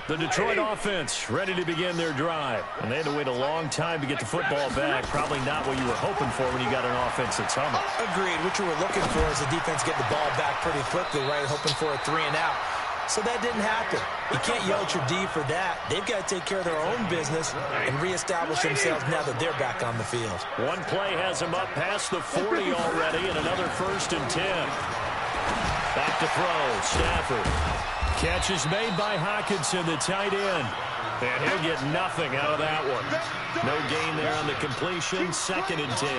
The Detroit offense ready to begin their drive. And they had to wait a long time to get the football back. Probably not what you were hoping for when you got an offense that's humming. Agreed. What you were looking for is the defense get the ball back pretty quickly, right? Hoping for a 3 and out. So that didn't happen. You can't yell at your D for that. They've got to take care of their own business and reestablish themselves now that they're back on the field. One play has them up past the 40 already, and another 1st and 10. Back to throw. Stafford. Catch is made by Hockenson, the tight end. And he'll get nothing out of that one. No gain there on the completion. 2nd and 10.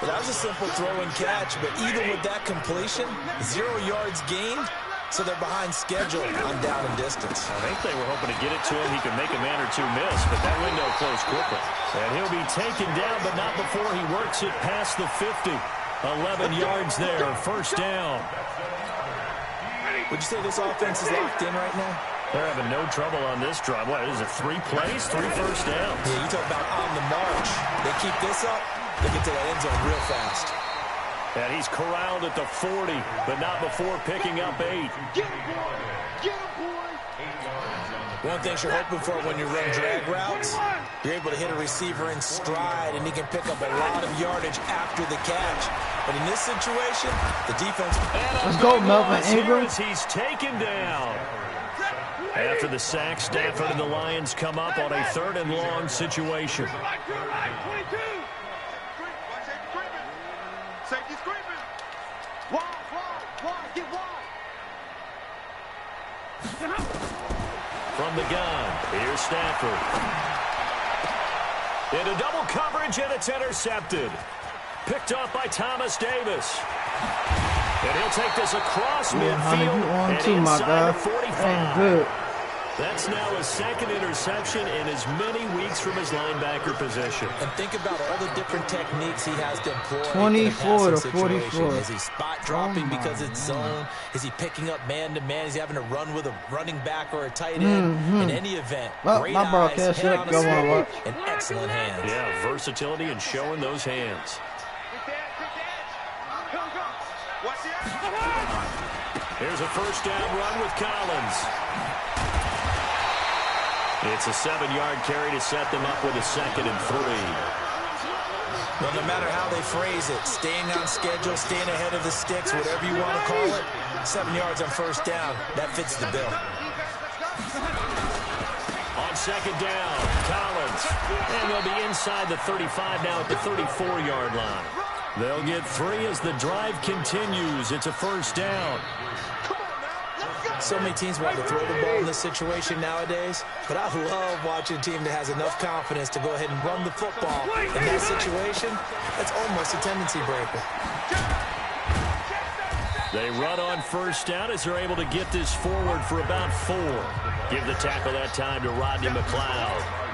Well, that was a simple throw and catch, but even with that completion, 0 yards gained. So they're behind schedule on down and distance. I think they were hoping to get it to him. He could make a man or two miss, but that window closed quickly. And he'll be taken down, but not before he works it past the 50. 11 yards there, 1st down. Would you say this offense is locked in right now? They're having no trouble on this drive. What, is it 3 plays, 3 first downs? Yeah, you talk about on the march. They keep this up, they get to that end zone real fast. And he's corralled at the 40, but not before picking up 8. One thing you're hoping for when you run drag routes, you're able to hit a receiver in stride, and he can pick up a lot of yardage after the catch. But in this situation, the defense... Let's go, Melvin Ingram. He's taken down. After the sack, Stafford and the Lions come up on a 3rd and long situation. From the gun, here's Stafford. Into double coverage, and it's intercepted. Picked off by Thomas Davis. And he'll take this across midfield and inside the 45. Good. That's now his 2nd interception in as many weeks from his linebacker position. And think about all the different techniques he has to employ. 24 to 44. Is he spot dropping because it's zone? Is he picking up man-to-man? Is he having to run with a running back or a tight end? In any event, great my eyes, broadcast head on a go swivel, on, and excellent hands. Yeah, versatility and showing those hands. Here's a 1st down run with Collins. It's a 7-yard carry to set them up with a 2nd and 3. Well, no matter how they phrase it, staying on schedule, staying ahead of the sticks, whatever you want to call it, 7 yards on 1st down, that fits the bill. On 2nd down, Collins. And they'll be inside the 35 now at the 34-yard line. They'll get 3 as the drive continues. It's a 1st down. So many teams want to throw the ball in this situation nowadays, but I love watching a team that has enough confidence to go ahead and run the football. In that situation, that's almost a tendency breaker. They run on 1st down as they're able to get this forward for about 4. Give the tackle that time to Rodney McLeod.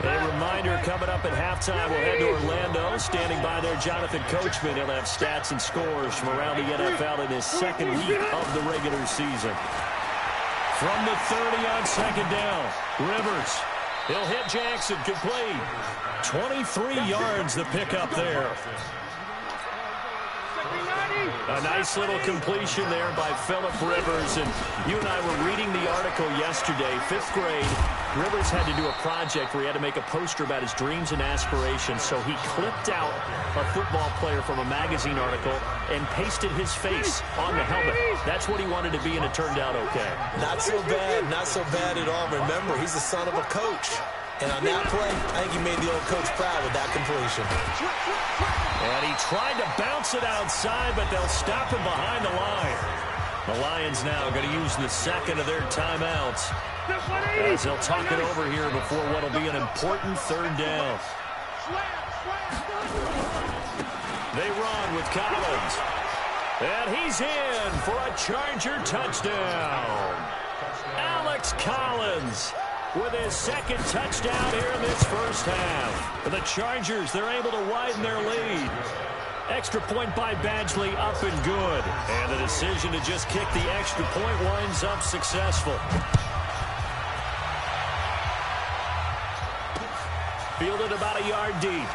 A reminder, coming up at halftime, we'll head to Orlando. Standing by there, Jonathan Coachman. He'll have stats and scores from around the NFL in his 2nd week of the regular season. From the 30 on 2nd down, Rivers. He'll hit Jackson, complete. 23 yards the pickup there. A nice little completion there by Phillip Rivers. And you and I were reading the article yesterday, 5th grade. Rivers had to do a project where he had to make a poster about his dreams and aspirations. So he clipped out a football player from a magazine article and pasted his face on the helmet. That's what he wanted to be, and it turned out okay. Not so bad at all. Remember, he's the son of a coach. And on that play, I think he made the old coach proud with that completion. And he tried to bounce it outside, but they'll stop him behind the line. The Lions now going to use the 2nd of their timeouts as they'll talk it over here before what will be an important 3rd down. They run with Collins. And he's in for a Charger touchdown. Alex Collins with his 2nd touchdown here in this 1st half. For the Chargers, they're able to widen their lead. Extra point by Badgley, up and good. And the decision to just kick the extra point winds up successful. Fielded about a yard deep.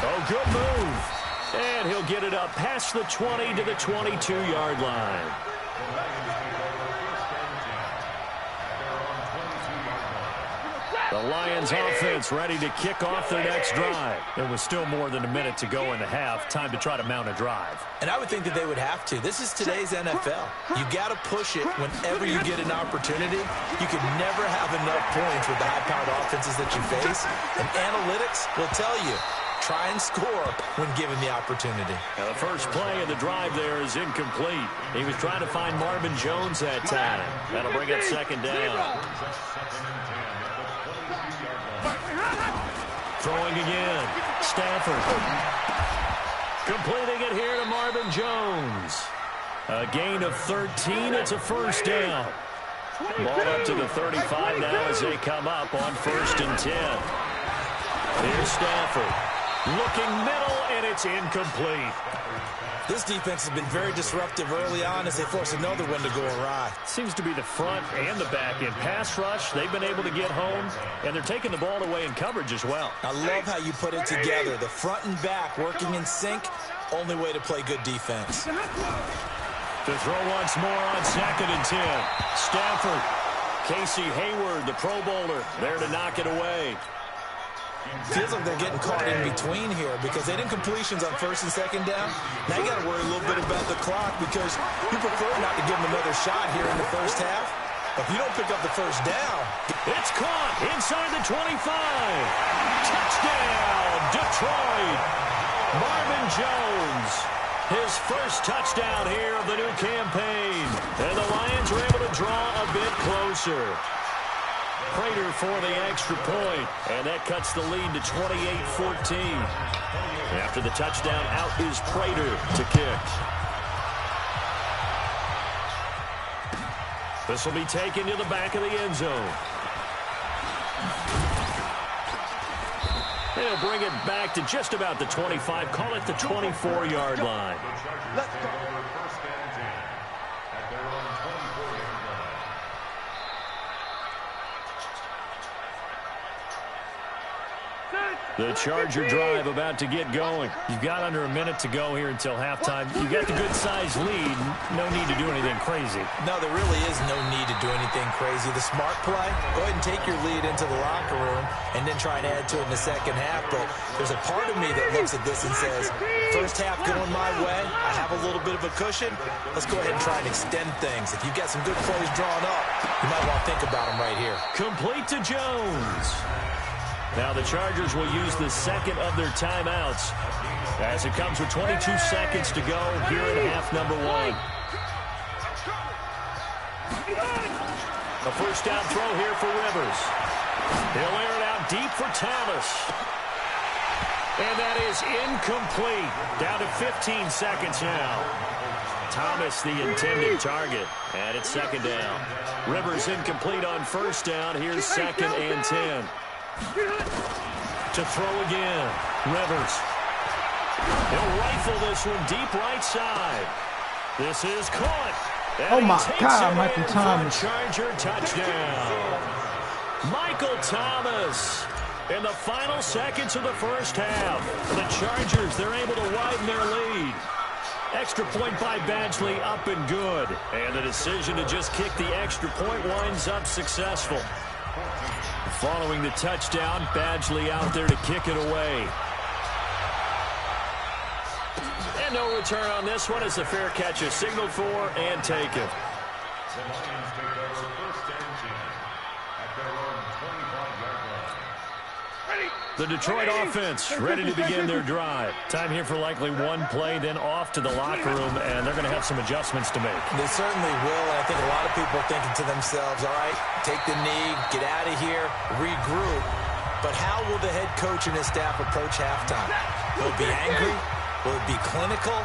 Oh, good move. And he'll get it up past the 20 to the 22-yard line. The Lions offense ready to kick off their next drive. There was still more than a minute to go in the half. Time to try to mount a drive. And I would think that they would have to. This is today's NFL. You got to push it whenever you get an opportunity. You can never have enough points with the high-powered offenses that you face. And analytics will tell you, try and score when given the opportunity. Now the first play of the drive there is incomplete. He was trying to find Marvin Jones that time. That'll bring up second down. Throwing again. Stafford. Completing it here to Marvin Jones. A gain of 13. It's a first down. Ball up to the 35 now as they come up on 1st and 10. Here's Stafford. Looking middle, and it's incomplete. This defense has been very disruptive early on as they force another one to go awry. Seems to be the front and the back in pass rush. They've been able to get home, and they're taking the ball away in coverage as well. I love how you put it together. The front and back working in sync, only way to play good defense. To throw once more on 2nd and 10. Stafford. Casey Hayward, the Pro Bowler, there to knock it away. Feels like they're getting caught in between here because they didn't completions on 1st and 2nd down. Now you got to worry a little bit about the clock because you prefer not to give them another shot here in the first half. But if you don't pick up the first down, it's caught inside the 25. Touchdown, Detroit. Marvin Jones, his first touchdown here of the new campaign. And the Lions are able to draw a bit closer. Prater for the extra point, and that cuts the lead to 28-14. After the touchdown, out is Prater to kick. This will be taken to the back of the end zone. They'll bring it back to just about the 25, call it the 24-yard line. Let's go. The Charger drive about to get going. You've got under a minute to go here until halftime. You've got the good-sized lead. No need to do anything crazy. No, there really is no need to do anything crazy. The smart play, go ahead and take your lead into the locker room and then try and add to it in the second half. But there's a part of me that looks at this and says, first half going my way. I have a little bit of a cushion. Let's go ahead and try and extend things. If you've got some good plays drawn up, you might want to think about them right here. Complete to Jones. Now the Chargers will use the second of their timeouts as it comes with 22 seconds to go here in half number 1. A first down throw here for Rivers. He'll air it out deep for Thomas. And that is incomplete. Down to 15 seconds now. Thomas the intended target. And it's second down. Rivers incomplete on first down. Here's 2nd and 10. To throw again. Rivers. He'll rifle this one deep right side. This is caught. And oh my God, Michael Thomas. Charger touchdown. Michael Thomas. In the final seconds of the first half, the Chargers, they're able to widen their lead. Extra point by Badgley, up and good. And the decision to just kick the extra point winds up successful. Following the touchdown, Badgley out there to kick it away. And no return on this one as the fair catch is signaled for and taken. The Detroit offense ready to begin their drive. Time here for likely one play, then off to the locker room, and they're going to have some adjustments to make. They certainly will, and I think a lot of people are thinking to themselves, all right, take the knee, get out of here, regroup. But how will the head coach and his staff approach halftime? Will it be angry? Will it be clinical?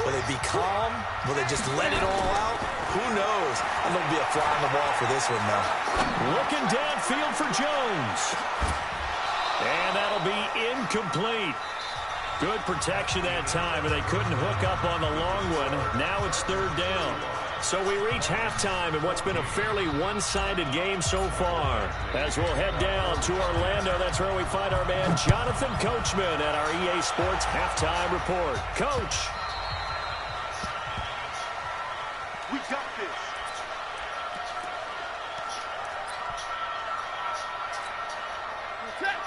Will it be calm? Will they just let it all out? Who knows? I'm going to be a fly on the wall for this one, though. Looking downfield for Jones. And that'll be incomplete. Good protection that time, and they couldn't hook up on the long one. Now it's third down. So we reach halftime in what's been a fairly one-sided game so far. As we'll head down to Orlando, that's where we find our man Jonathan Coachman at our EA Sports Halftime Report. Coach. We got this.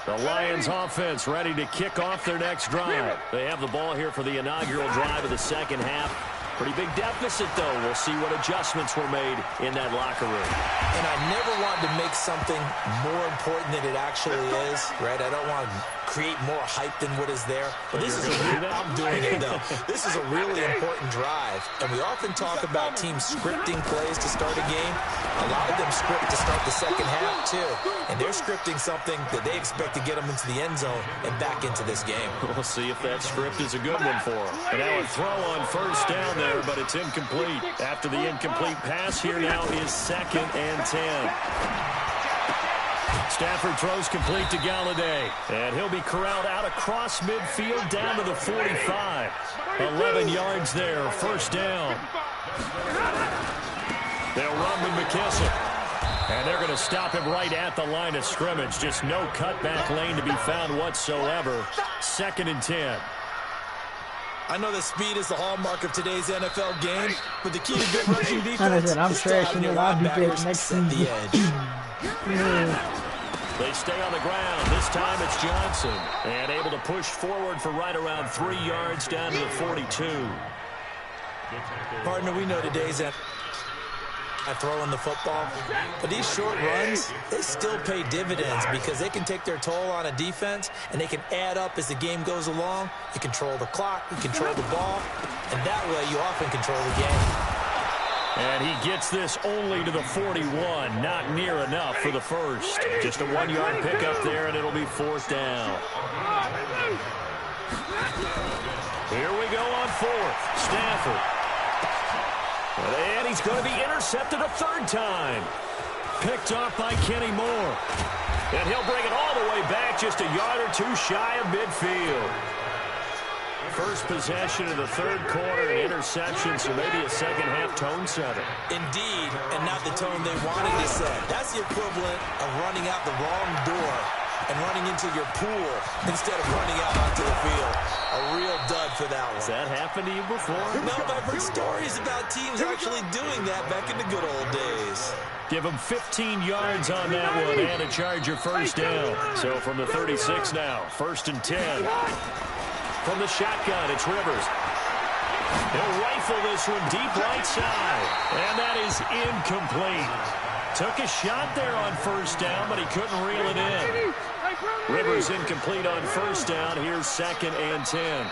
The Lions offense ready to kick off their next drive. They have the ball here for the inaugural drive of the second half. Pretty big deficit, though. We'll see what adjustments were made in that locker room. And I never want to make something more important than it actually is, right? I don't want to create more hype than what is there. But this is I'm doing it, though. This is a really important drive. And we often talk about teams scripting plays to start a game. A lot of them script to start the second half, too. And they're scripting something that they expect to get them into the end zone and back into this game. We'll see if that script is a good one for them. And now a throw on first down there, but it's incomplete. After the incomplete pass, here now is 2nd and 10. Stafford throws complete to Galladay, and he'll be corralled out across midfield down to the 45. 11 yards there, first down. They'll run with McKissick, and they're going to stop him right at the line of scrimmage. Just no cutback lane to be found whatsoever. 2nd and 10. I know that speed is the hallmark of today's NFL game, but the key to good rushing defense I'm is to having your linebackers set the edge. They stay on the ground. This time it's Johnson. And able to push forward for right around 3 yards down to the 42. Partner, we know today's throwing the football, but these short runs, they still pay dividends because they can take their toll on a defense and they can add up as the game goes along. You control the clock, you control the ball, and that way you often control the game. And he gets this only to the 41. Not near enough for the first. Just a 1-yard pickup there, and it'll be 4th down. Here we go on 4th. Stafford. And he's going to be intercepted a 3rd time. Picked off by Kenny Moore. And he'll bring it all the way back just a yard or 2 shy of midfield. First possession of the 3rd quarter, an interception, so maybe a second-half tone setter. Indeed, and not the tone they wanted to set. That's the equivalent of running out the wrong door and running into your pool instead of running out onto the field. A real dud for that one. Has that happened to you before? No, but I've heard stories about teams actually doing that back in the good old days. Give him 15 yards on that one and a Charger first down. So from the 36 now, 1st and 10. From the shotgun, it's Rivers. He'll rifle this one deep right side. And that is incomplete. Took a shot there on first down, but he couldn't reel it in. Rivers incomplete on first down. Here's 2nd and 10.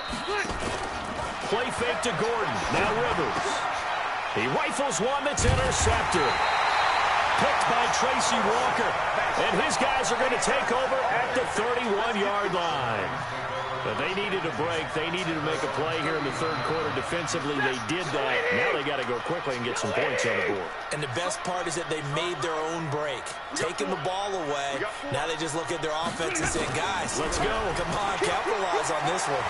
Play fake to Gordon. Now Rivers. He rifles one that's intercepted. Picked by Tracy Walker. And his guys are going to take over at the 31-yard line. But they needed a break. They needed to make a play here in the 3rd quarter. Defensively, they did that. Now they got to go quickly and get some points on the board. And the best part is that they made their own break. Taking the ball away. Now they just look at their offense and say, guys, let's go. Come on, capitalize on this one.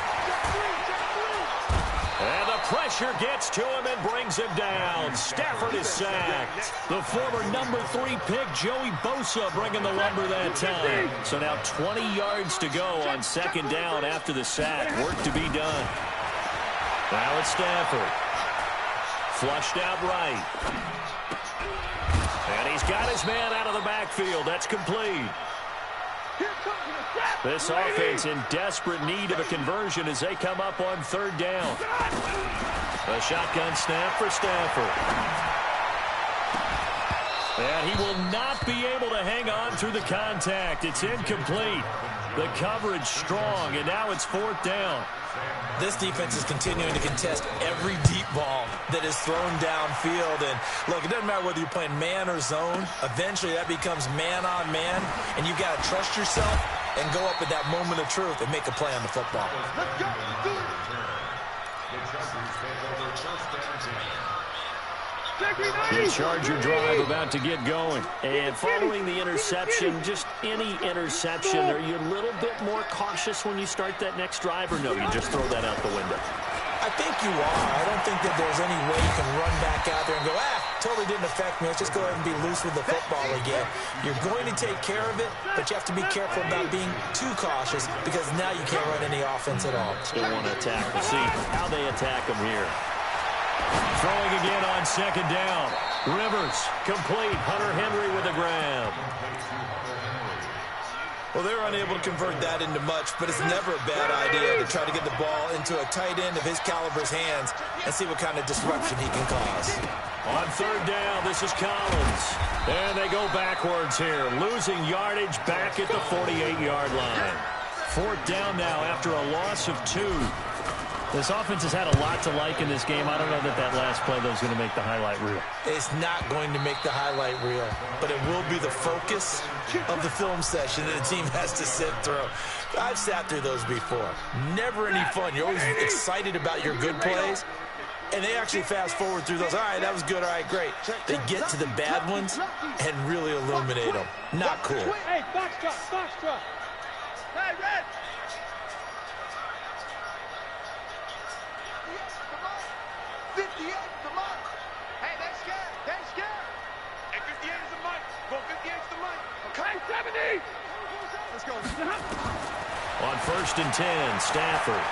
And the pressure gets to him and brings him down. Stafford is sacked. The former number 3 pick, Joey Bosa, bringing the lumber that time. So now 20 yards to go on 2nd down after the sack. Work to be done. Now it's Stafford. Flushed out right. And he's got his man out of the backfield. That's complete. This offense in desperate need of a conversion as they come up on 3rd down. A shotgun snap for Stafford. And he will not be able to hang on through the contact. It's incomplete. The coverage strong, and now it's 4th down. This defense is continuing to contest every deep ball that is thrown downfield. And look, it doesn't matter whether you're playing man or zone. Eventually that becomes man on man, and you've got to trust yourself and go up at that moment of truth and make a play on the football. The Charger drive about to get going. And following the interception, just any interception, are you a little bit more cautious when you start that next drive, or no, you just throw that out the window? I think you are. I don't think that there's any way you can run back out there and go, totally didn't affect me. Let's just go ahead and be loose with the football again. You're going to take care of it, but you have to be careful about being too cautious because now you can't run any offense at all. Still want to attack. We'll see how they attack them here. Throwing again on 2nd down. Rivers complete. Hunter Henry with a grab. Well, Well, they're unable to convert that into much, but it's never a bad idea to try to get the ball into a tight end of his caliber's hands and see what kind of disruption he can cause. On third down, this is Collins. And they go backwards here, losing yardage back at the 48-yard line. Fourth down now after a loss of 2. This offense has had a lot to like in this game. I don't know that that last play, though, is going to make the highlight reel. It's not going to make the highlight reel, but it will be the focus of the film session that the team has to sit through. I've sat through those before. Never any fun. You're always excited about your good plays, and they actually fast forward through those. All right, that was good. All right, great. They get to the bad ones and really illuminate them. Not cool. Hey, box truck. Hey, Red. 58 is the mark. Hey, they're scared. Hey, 58 is the mark. Go 58 is the mark. Okay, 70. Let's go. On first and 10, Stafford.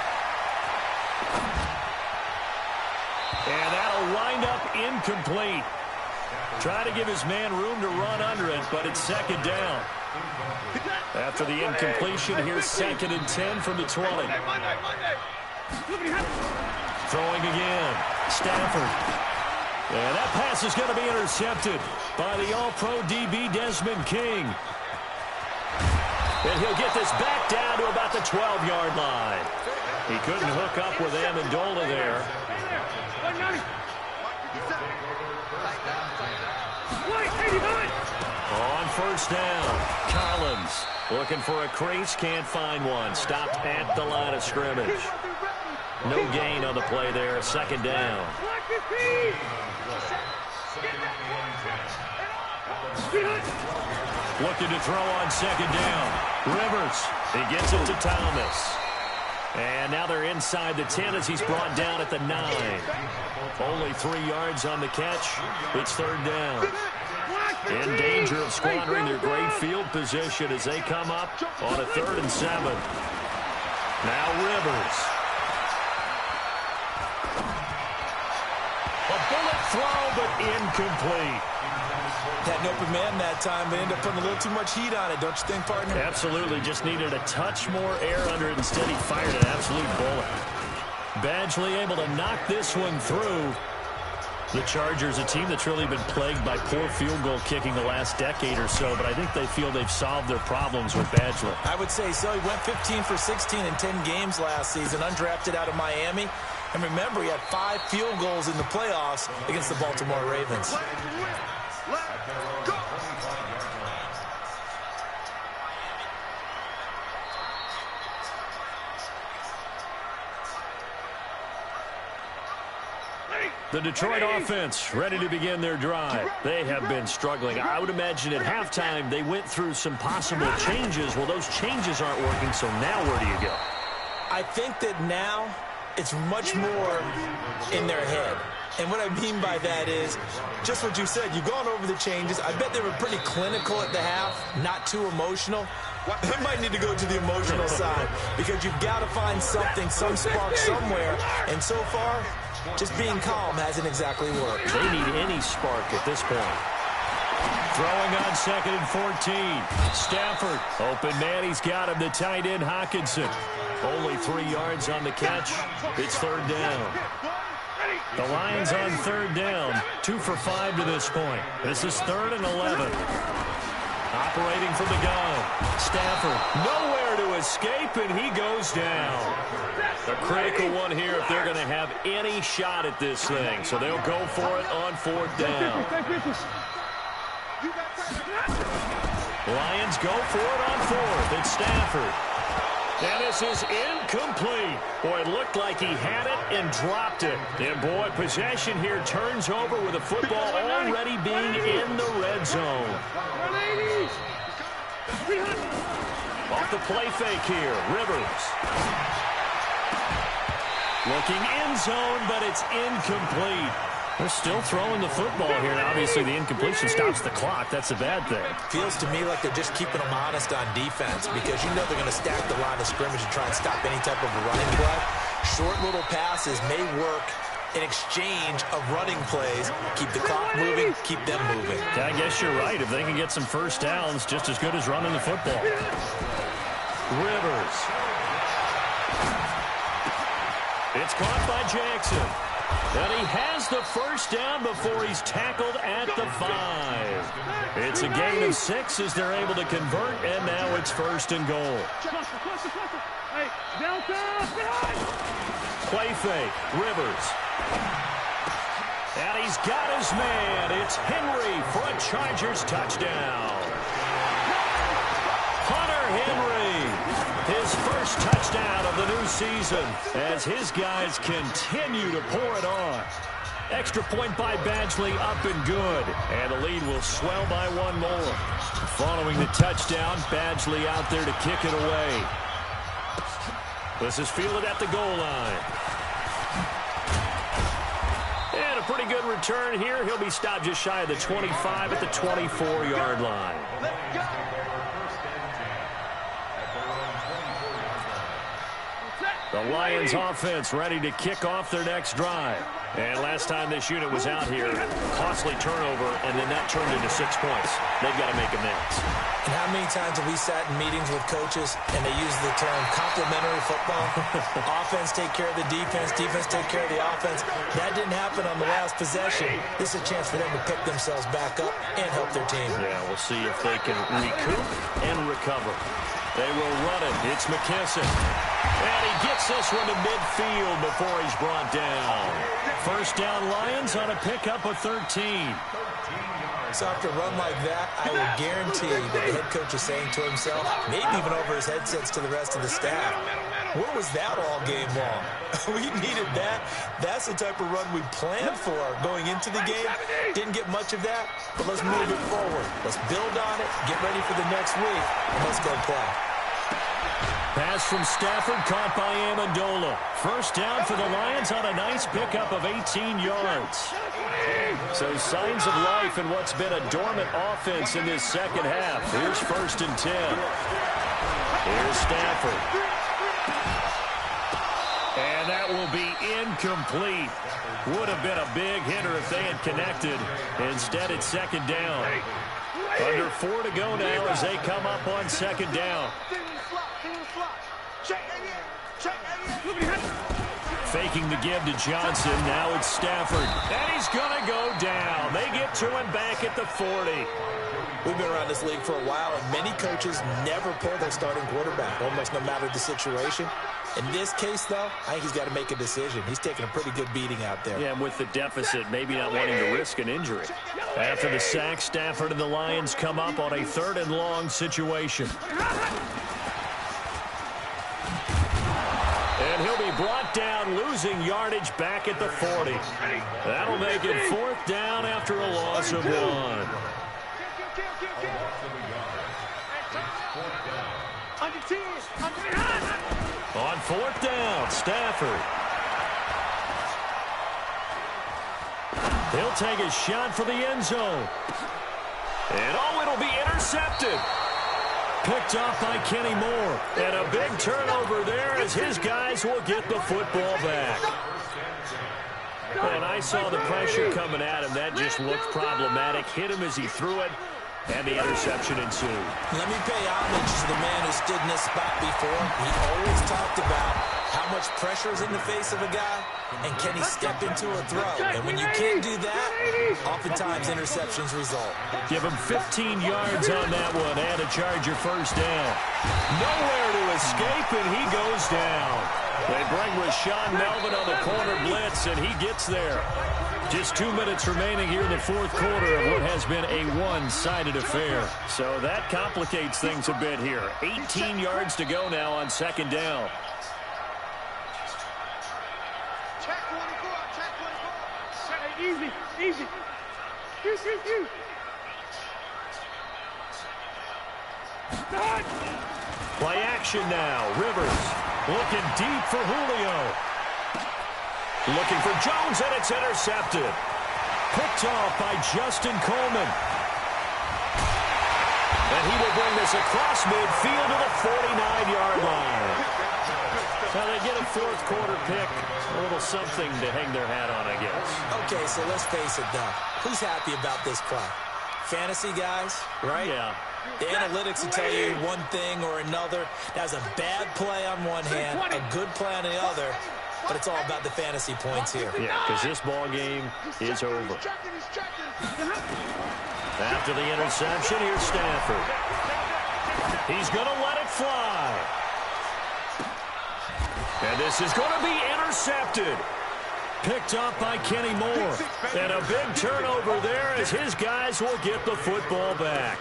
And that'll wind up incomplete. Try to give his man room to run under it, but it's second down. After the incompletion, here's second and 10 from the 20. Throwing again, Stafford. And that pass is going to be intercepted by the All-Pro DB Desmond King. And he'll get this back down to about the 12-yard line. He couldn't hook up with Amendola there. On first down, Collins looking for a crease, can't find one. Stopped at the line of scrimmage. No gain on the play there, second down. Looking to throw on second down. Rivers, he gets it to Thomas. And now they're inside the 10 as he's brought down at the 9. Only 3 yards on the catch. It's third down. In danger of squandering their great field position as they come up on a 3rd and 7. Now Rivers. A bullet throw, but incomplete. Had an open man that time, but ended up putting a little too much heat on it, don't you think, partner? Absolutely. Just needed a touch more air under it. Instead, he fired an absolute bullet. Badgley able to knock this one through. The Chargers, a team that's really been plagued by poor field goal kicking the last decade or so, but I think they feel they've solved their problems with Badgley. I would say so. He went 15 for 16 in 10 games last season, undrafted out of Miami. And remember, he had 5 field goals in the playoffs against the Baltimore Ravens. The Detroit offense ready to begin their drive. They have been struggling. I would imagine at halftime they went through some possible changes. Well, those changes aren't working, so now where do you go? I think that now it's much more in their head. And what I mean by that is just what you said. You've gone over the changes. I bet they were pretty clinical at the half, not too emotional. They might need to go to the emotional side because you've got to find something, some spark somewhere. And so far, just being calm hasn't exactly worked. They need any spark at this point. Throwing on second and 14. Stafford, open man, he's got him. The tight end, Hockenson. Only 3 yards on the catch. It's third down. The Lions on third down. 2 for 5 to this point. This is 3rd and 11. Operating from the gun. Stafford, nowhere to escape, and he goes down. A critical one here if they're going to have any shot at this thing. So they'll go for it on 4th down. Lions go for it on 4th. It's Stafford. And this is incomplete. Boy, it looked like he had it and dropped it. And, boy, possession here turns over with the football already being in the red zone. Off the play fake here, Rivers. Looking end zone, but it's incomplete. They're still throwing the football here, and obviously the incompletion stops the clock. That's a bad thing. Feels to me like they're just keeping them honest on defense because you know they're going to stack the line of scrimmage and try and stop any type of a running play. Short little passes may work in exchange of running plays. Keep the clock moving, keep them moving. I guess you're right. If they can get some first downs, just as good as running the football. Rivers. It's caught by Jackson. And he has the first down before he's tackled at the 5. It's a gain of 6 as they're able to convert, and now it's 1st and goal. Play fake. Rivers. And he's got his man. It's Henry for a Chargers touchdown. Hunter Henry, his first touchdown of the new season as his guys continue to pour it on. Extra point by Badgley, up and good. And the lead will swell by 1 more. Following the touchdown, Badgley out there to kick it away. This is fielded at the goal line. And a pretty good return here. He'll be stopped just shy of the 25 at the 24-yard line. The Lions offense ready to kick off their next drive. And last time this unit was out here, costly turnover, and then that turned into 6 points. They've got to make amends. And how many times have we sat in meetings with coaches and they use the term complementary football? Offense take care of the defense, defense take care of the offense. That didn't happen on the last possession. This is a chance for them to pick themselves back up and help their team. Yeah, we'll see if they can recoup and recover. They will run it. It's McKissick. And he gets this one to midfield before he's brought down. First down Lions on a pickup of 13. So after a run like that, I will guarantee that the head coach is saying to himself, maybe even over his headsets to the rest of the staff, where was that all game long? We needed that. That's the type of run we planned for going into the game. Didn't get much of that, but let's move it forward. Let's build on it, get ready for the next week, and let's go play. Pass from Stafford caught by Amendola. First down for the Lions on a nice pickup of 18 yards. So signs of life in what's been a dormant offense in this second half. Here's 1st and 10. Here's Stafford. And that will be incomplete. Would have been a big hitter if they had connected. Instead, it's 2nd down. Under 4 to go now as they come up on 2nd down. Faking the give to Johnson. Now it's Stafford. And he's going to go down. They get to him back at the 40. We've been around this league for a while, and many coaches never pull their starting quarterback, almost no matter the situation. In this case, though, I think he's got to make a decision. He's taking a pretty good beating out there. Yeah, and with the deficit, maybe not wanting to risk an injury. After the sack, Stafford and the Lions come up on a 3rd and long situation. And he'll be brought down, losing yardage back at the 40. That'll make it 4th down after a loss of 1. On 4th down, Stafford. He'll take a shot for the end zone. And it'll be intercepted. Picked off by Kenny Moore. And a big turnover there as his guys will get the football back. And I saw the pressure coming at him. That just looked problematic. Hit him as he threw it. And the interception ensued. Let me pay homage to the man who stood in this spot before. He always talked about how much pressure is in the face of a guy, and can he step into a throw. And when you can't do that, oftentimes interceptions result. Give him 15 yards on that one and a Charger first down. Nowhere to escape, and he goes down. They bring Rashaan Melvin on the corner blitz, and he gets there. Just 2 minutes remaining here in the 4th quarter of what has been a one-sided affair. So that complicates things a bit here. 18 yards to go now on 2nd down. Easy, easy. Play action now. Rivers looking deep for Julio. Looking for Jones, and it's intercepted. Picked off by Justin Coleman. And he will bring this across midfield to the 49-yard line. Now they get a 4th quarter pick. A little something to hang their hat on, I guess. Okay, so let's face it, though. Who's happy about this play? Fantasy guys, right? Yeah. The analytics will tell you one thing or another. That's a bad play on one hand, a good play on the other, but it's all about the fantasy points here. Yeah, because this ball game is over. After the interception, here's Stanford. He's going to let it fly. And this is going to be intercepted. Picked up by Kenny Moore. And a big turnover there as his guys will get the football back.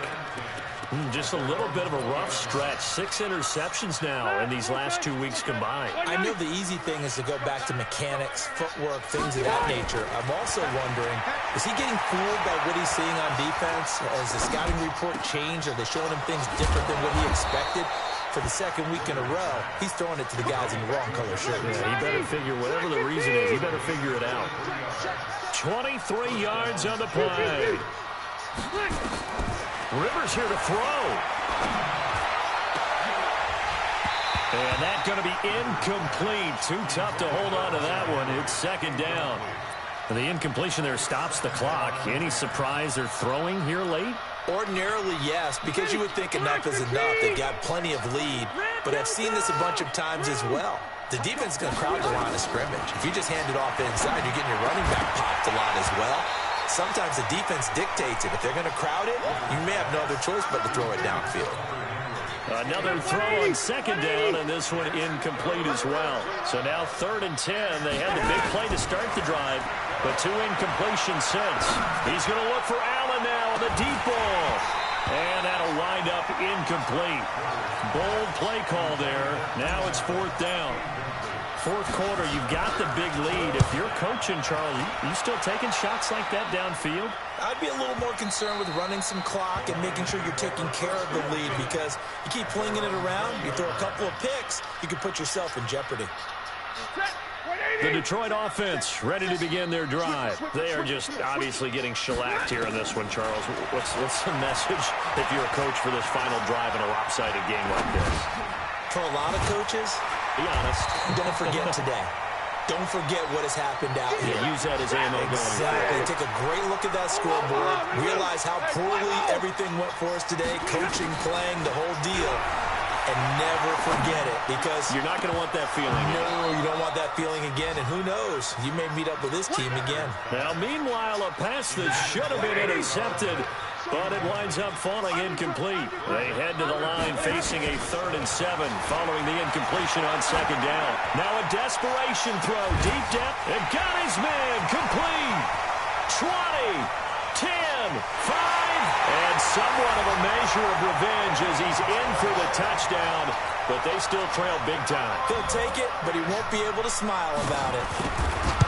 Just a little bit of a rough stretch. 6 interceptions now in these last 2 weeks combined. I know the easy thing is to go back to mechanics, footwork, things of that nature. I'm also wondering, is he getting fooled by what he's seeing on defense? Has the scouting report changed? Are they showing him things different than what he expected? For the second week in a row, he's throwing it to the guys in the wrong color shirts. Yeah, he better figure, whatever the reason is, he better figure it out. 23 yards on the play. Rivers here to throw. And that's going to be incomplete. Too tough to hold on to that one. It's second down. And the incompletion there stops the clock. Any surprise they're throwing here late? Ordinarily, yes, because you would think enough is enough. They've got plenty of lead, but I've seen this a bunch of times as well. The defense is going to crowd the line of scrimmage. If you just hand it off inside, you're getting your running back popped a lot as well. Sometimes the defense dictates it. If they're going to crowd it, you may have no other choice but to throw it downfield. Another throw on second down, and this one incomplete as well. So now 3rd and 10. They had the big play to start the drive, but 2 incompletions since. He's going to look for Allen now on the deep ball. And that'll wind up incomplete. Bold play call there. Now it's 4th down. 4th quarter, you've got the big lead. If you're coaching, Charles, you still taking shots like that downfield? I'd be a little more concerned with running some clock and making sure you're taking care of the lead, because you keep flinging it around, you throw a couple of picks, you can put yourself in jeopardy. The Detroit offense ready to begin their drive. They are just obviously getting shellacked here in this one, Charles. What's the message if you're a coach for this final drive in a lopsided game like this? For a lot of coaches, be honest, don't forget today. Don't forget what has happened out here. Yeah, use that as ammo going forward. Take a great look at that scoreboard. Realize how poorly everything went for us today. Coaching, playing, the whole deal. And never forget it, because you're not going to want that feeling. No, you don't want that feeling again. And who knows? You may meet up with this team again. Now, meanwhile, a pass that should have been intercepted, but it winds up falling incomplete. They head to the line facing a 3rd and 7 following the incompletion on second down. Now a desperation throw, deep depth, and got his man complete. 20, 10, 5. And somewhat of a measure of revenge as he's in for the touchdown, but they still trail big time. He'll take it, but he won't be able to smile about it.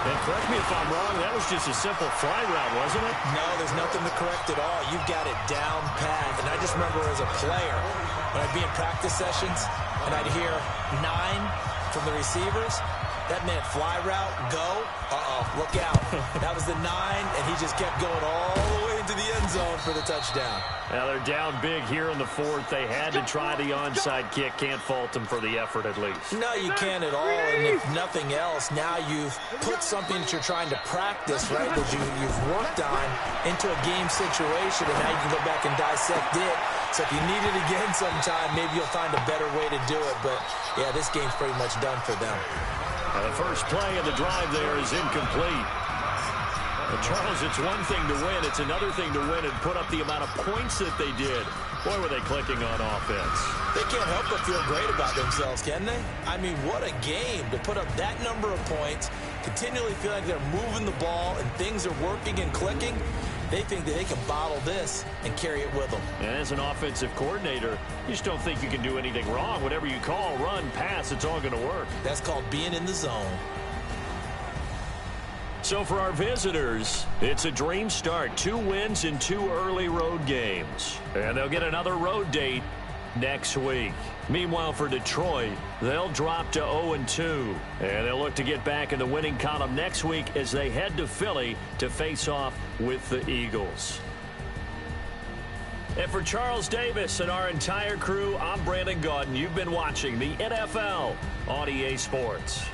And correct me if I'm wrong, that was just a simple fly route, wasn't it? No, there's nothing to correct at all. You've got it down pat. And I just remember as a player, when I'd be in practice sessions, and I'd hear 9 from the receivers, that meant fly route, go, look out. That was the 9, and he just kept going all the way into the end zone for the touchdown. Now they're down big here in the 4th. They had to try the onside kick. Can't fault them for the effort at least. No, you can't at all. And if nothing else, now you've put something that you're trying to practice, right, that you've worked on into a game situation, and now you can go back and dissect it. So if you need it again sometime, maybe you'll find a better way to do it. But, yeah, this game's pretty much done for them. Now the first play of the drive there is incomplete. But Charles, it's one thing to win. It's another thing to win and put up the amount of points that they did. Boy, were they clicking on offense. They can't help but feel great about themselves, can they? I mean, what a game to put up that number of points, continually feel like they're moving the ball and things are working and clicking. They think that they can bottle this and carry it with them. And as an offensive coordinator, you just don't think you can do anything wrong. Whatever you call, run, pass, it's all going to work. That's called being in the zone. So for our visitors, it's a dream start. 2 wins in 2 early road games. And they'll get another road date next week. Meanwhile, for Detroit, they'll drop to 0-2. And they'll look to get back in the winning column next week as they head to Philly to face off with the Eagles. And for Charles Davis and our entire crew, I'm Brandon Gaudin. You've been watching the NFL on EA Sports.